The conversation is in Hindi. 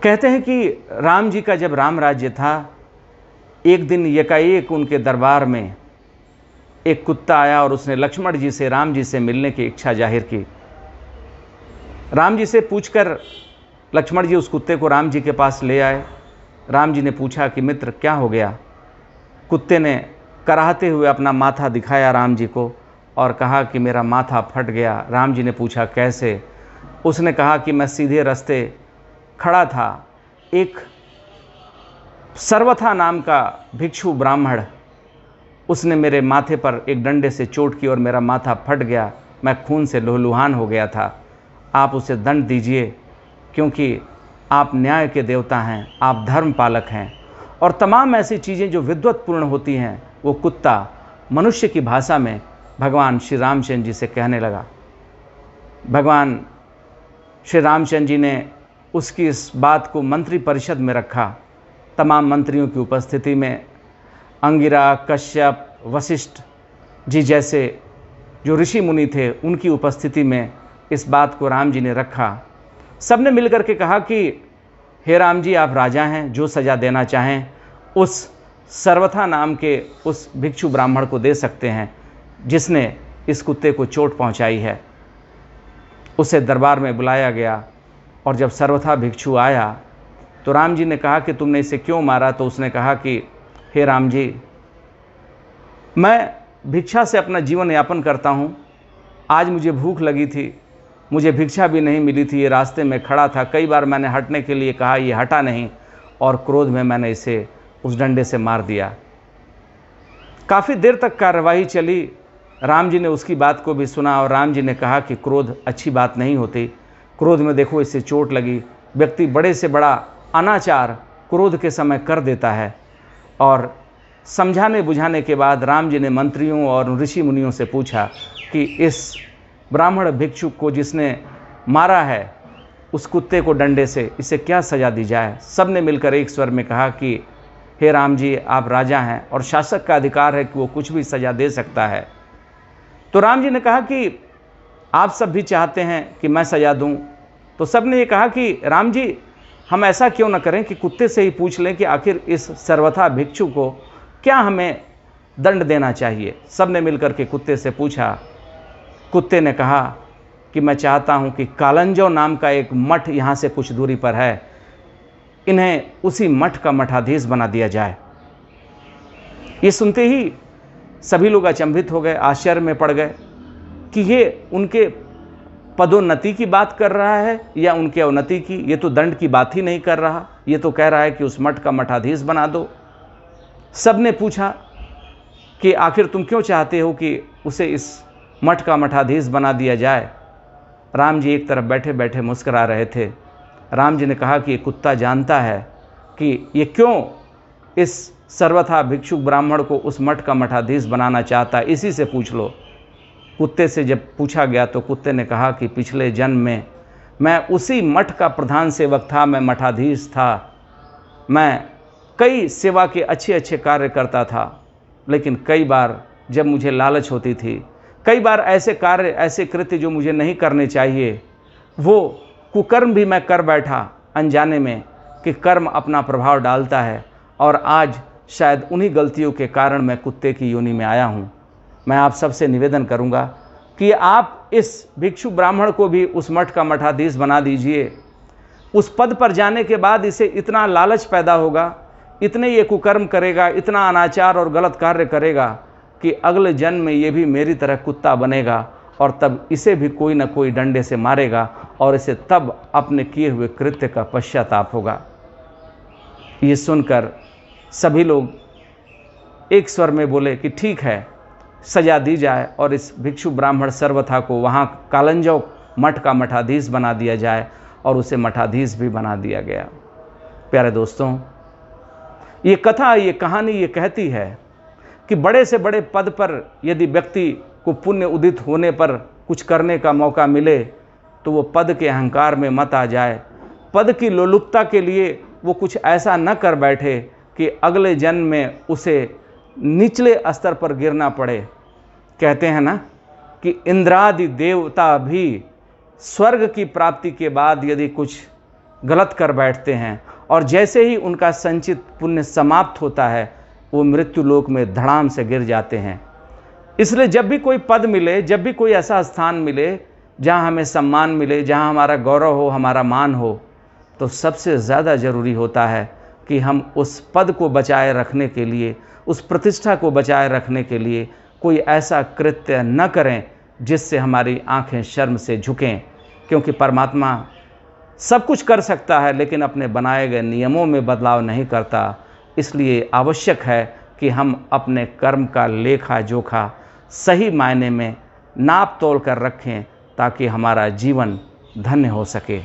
कहते हैं कि राम जी का जब राम राज्य था, एक दिन एकाएक उनके दरबार में एक कुत्ता आया और उसने लक्ष्मण जी से राम जी से मिलने की इच्छा जाहिर की। राम जी से पूछकर लक्ष्मण जी उस कुत्ते को राम जी के पास ले आए। राम जी ने पूछा कि मित्र क्या हो गया? कुत्ते ने कराहते हुए अपना माथा दिखाया राम जी को और कहा कि मेरा माथा फट गया। राम जी ने पूछा कैसे? उसने कहा कि मैं सीधे रास्ते खड़ा था, एक सर्वथा नाम का भिक्षु ब्राह्मण, उसने मेरे माथे पर एक डंडे से चोट की और मेरा माथा फट गया, मैं खून से लहूलुहान हो गया था। आप उसे दंड दीजिए, क्योंकि आप न्याय के देवता हैं, आप धर्म पालक हैं। और तमाम ऐसी चीज़ें जो विद्वत्पूर्ण होती हैं वो कुत्ता मनुष्य की भाषा में भगवान श्री रामचंद्र जी से कहने लगा। भगवान श्री रामचंद्र जी ने उसकी इस बात को मंत्री परिषद में रखा। तमाम मंत्रियों की उपस्थिति में अंगिरा, कश्यप, वशिष्ठ जी जैसे जो ऋषि मुनि थे उनकी उपस्थिति में इस बात को राम जी ने रखा। सब ने मिलकर के कहा कि हे राम जी, आप राजा हैं, जो सज़ा देना चाहें उस सर्वथा नाम के उस भिक्षु ब्राह्मण को दे सकते हैं जिसने इस कुत्ते को चोट पहुंचाई है। उसे दरबार में बुलाया गया और जब सर्वथा भिक्षु आया तो राम जी ने कहा कि तुमने इसे क्यों मारा? तो उसने कहा कि हे राम जी, मैं भिक्षा से अपना जीवन यापन करता हूँ। आज मुझे भूख लगी थी, मुझे भिक्षा भी नहीं मिली थी, ये रास्ते में खड़ा था, कई बार मैंने हटने के लिए कहा, ये हटा नहीं और क्रोध में मैंने इसे उस डंडे से मार दिया। काफ़ी देर तक कार्यवाही चली। राम जी ने उसकी बात को भी सुना और राम जी ने कहा कि क्रोध अच्छी बात नहीं होती, क्रोध में देखो इससे चोट लगी। व्यक्ति बड़े से बड़ा अनाचार क्रोध के समय कर देता है। और समझाने बुझाने के बाद राम जी ने मंत्रियों और ऋषि मुनियों से पूछा कि इस ब्राह्मण भिक्षुक को जिसने मारा है उस कुत्ते को डंडे से, इसे क्या सज़ा दी जाए? सब ने मिलकर एक स्वर में कहा कि हे राम जी, आप राजा हैं और शासक का अधिकार है कि वो कुछ भी सज़ा दे सकता है। तो राम जी ने कहा कि आप सब भी चाहते हैं कि मैं सज़ा दूं। तो सब ने ये कहा कि राम जी, हम ऐसा क्यों न करें कि कुत्ते से ही पूछ लें कि आखिर इस सर्वथा भिक्षु को क्या हमें दंड देना चाहिए। सब ने मिलकर के कुत्ते से पूछा। कुत्ते ने कहा कि मैं चाहता हूं कि कालंजो नाम का एक मठ यहाँ से कुछ दूरी पर है, इन्हें उसी मठ का मठाधीश बना दिया जाए। ये सुनते ही सभी लोग अचंभित हो गए, आश्चर्य में पड़ गए कि ये उनके पदोन्नति की बात कर रहा है या उनके अवनति की। ये तो दंड की बात ही नहीं कर रहा, ये तो कह रहा है कि उस मठ का मठाधीश बना दो। सब ने पूछा कि आखिर तुम क्यों चाहते हो कि उसे इस मठ का मठाधीश बना दिया जाए? राम जी एक तरफ बैठे बैठे मुस्करा रहे थे। राम जी ने कहा कि ये कुत्ता जानता है कि ये क्यों इस सर्वथा भिक्षुक ब्राह्मण को उस मठ का मठाधीश बनाना चाहता है, इसी से पूछ लो। कुत्ते से जब पूछा गया तो कुत्ते ने कहा कि पिछले जन्म में मैं उसी मठ का प्रधान सेवक था, मैं मठाधीश था, मैं कई सेवा के अच्छे अच्छे कार्य करता था, लेकिन कई बार जब मुझे लालच होती थी, कई बार ऐसे कार्य, ऐसे कृत्य जो मुझे नहीं करने चाहिए, वो कुकर्म भी मैं कर बैठा अनजाने में कि कर्म अपना प्रभाव डालता है। और आज शायद उन्हीं गलतियों के कारण मैं कुत्ते की योनि में आया हूँ। मैं आप सबसे निवेदन करूँगा कि आप इस भिक्षु ब्राह्मण को भी उस मठ का मठाधीश बना दीजिए। उस पद पर जाने के बाद इसे इतना लालच पैदा होगा, इतने ये कुकर्म करेगा, इतना अनाचार और गलत कार्य करेगा कि अगले जन्म में ये भी मेरी तरह कुत्ता बनेगा और तब इसे भी कोई न कोई डंडे से मारेगा और इसे तब अपने किए हुए कृत्य का पश्चाताप होगा। ये सुनकर सभी लोग एक स्वर में बोले कि ठीक है, सजा दी जाए और इस भिक्षु ब्राह्मण सर्वथा को वहाँ कालंजो मठ का मठाधीश बना दिया जाए। और उसे मठाधीश भी बना दिया गया। प्यारे दोस्तों, ये कथा, ये कहानी ये कहती है कि बड़े से बड़े पद पर यदि व्यक्ति को पुण्य उदित होने पर कुछ करने का मौका मिले तो वो पद के अहंकार में मत आ जाए, पद की लोलुपता के लिए वो कुछ ऐसा न कर बैठे कि अगले जन्म में उसे निचले स्तर पर गिरना पड़े। कहते हैं ना कि इंद्रादि देवता भी स्वर्ग की प्राप्ति के बाद यदि कुछ गलत कर बैठते हैं और जैसे ही उनका संचित पुण्य समाप्त होता है वो मृत्यु लोक में धड़ाम से गिर जाते हैं। इसलिए जब भी कोई पद मिले, जब भी कोई ऐसा स्थान मिले जहाँ हमें सम्मान मिले, जहाँ हमारा गौरव हो, हमारा मान हो, तो सबसे ज़्यादा ज़रूरी होता है कि हम उस पद को बचाए रखने के लिए, उस प्रतिष्ठा को बचाए रखने के लिए कोई ऐसा कृत्य न करें जिससे हमारी आंखें शर्म से झुकें, क्योंकि परमात्मा सब कुछ कर सकता है लेकिन अपने बनाए गए नियमों में बदलाव नहीं करता। इसलिए आवश्यक है कि हम अपने कर्म का लेखा जोखा सही मायने में नाप तोल कर रखें ताकि हमारा जीवन धन्य हो सके।